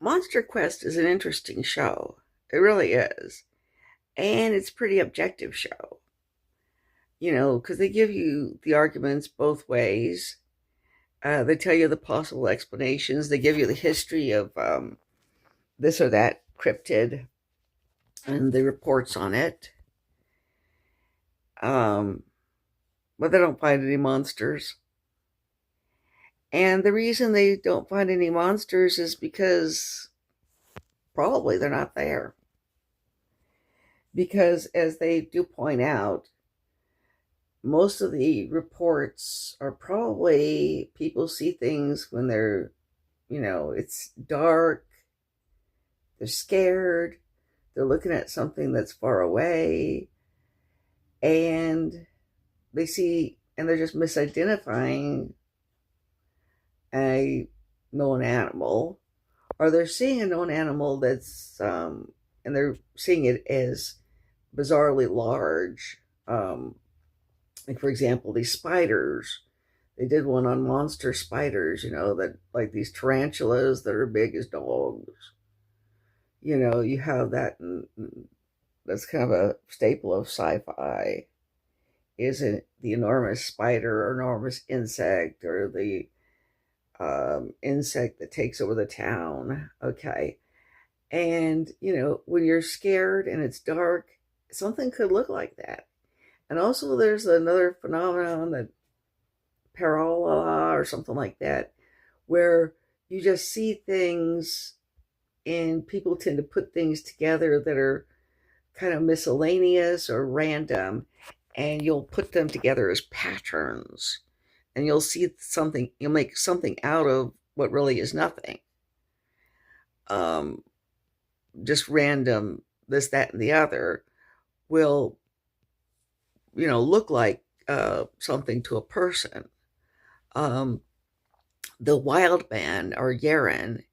MonsterQuest is an interesting show. It really is. And it's a pretty objective show, because they give you the arguments both ways. They tell you the possible explanations. They give you the history of this or that cryptid and the reports on it. Um, but they don't find any monsters. And the reason they don't find any monsters is because probably they're not there. Because, as they do point out, most of the reports are probably people see things when they're, it's dark, they're scared, they're looking at something that's far away, and they see, and they're just misidentifying a known animal, or they're seeing a known animal and they're seeing it as bizarrely large. Like, for example, these spiders. They did one on monster spiders, that like these tarantulas that are big as dogs. You have that, and that's kind of a staple of sci-fi, isn't the enormous spider or enormous insect or the insect that takes over the town. Okay. And, when you're scared and it's dark, something could look like that. And also, there's another phenomenon, that paralla or something like that, where you just see things and people tend to put things together that are kind of miscellaneous or random, and you'll put them together as patterns, and you'll see something, you'll make something out of what really is nothing. Just random this, that, and the other will, look like something to a person. Um, the wild man, or Yeren,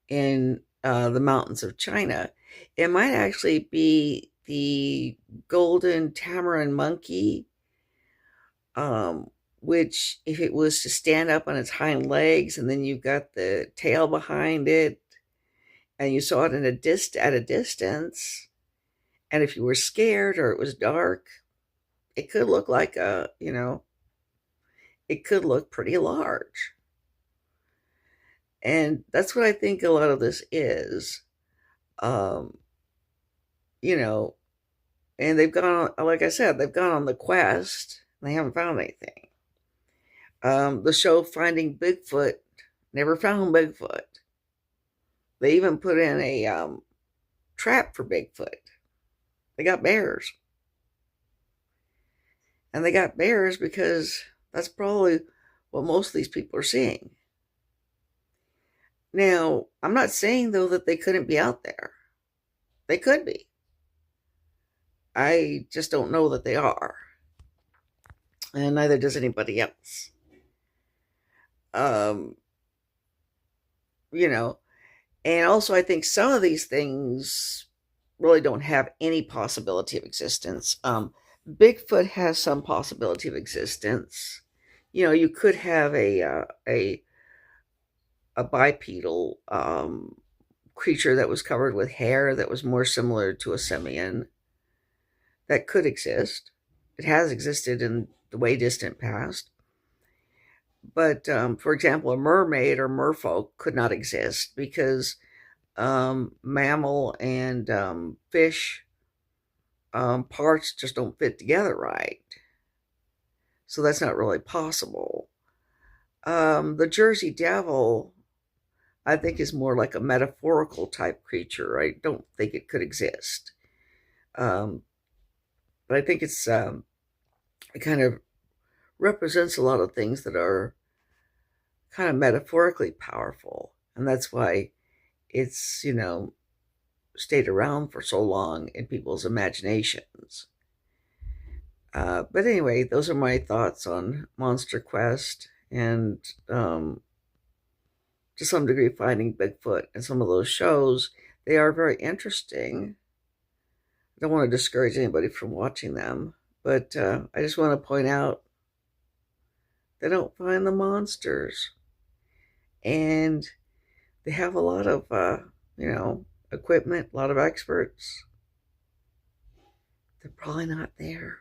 in the mountains of China, it might actually be the golden tamarin monkey, which, if it was to stand up on its hind legs and then you've got the tail behind it, and you saw it at a distance, and if you were scared or it was dark, it could look like it could look pretty large. And that's what I think a lot of this is. Um, you know, and they've gone on, like I said, they've gone on the quest. And they haven't found anything. The show Finding Bigfoot never found Bigfoot. They even put in a trap for Bigfoot. They got bears. And they got bears because that's probably what most of these people are seeing. Now, I'm not saying, though, that they couldn't be out there. They could be. I just don't know that they are. And neither does anybody else. Um, you know, and also I think some of these things really don't have any possibility of existence. Bigfoot has some possibility of existence. You could have a bipedal creature that was covered with hair that was more similar to a simian. That could exist. It has existed in the way distant past. But, for example, a mermaid or merfolk could not exist because mammal and fish parts just don't fit together right. So that's not really possible. The Jersey Devil, I think, is more like a metaphorical type creature. I don't think it could exist. Um, but I think it kind of represents a lot of things that are kind of metaphorically powerful. And that's why it's, stayed around for so long in people's imaginations. But anyway, those are my thoughts on Monster Quest, and to some degree Finding Bigfoot, and some of those shows. They are very interesting. I don't want to discourage anybody from watching them, but I just want to point out they don't find the monsters. And they have a lot of equipment, a lot of experts. They're probably not there.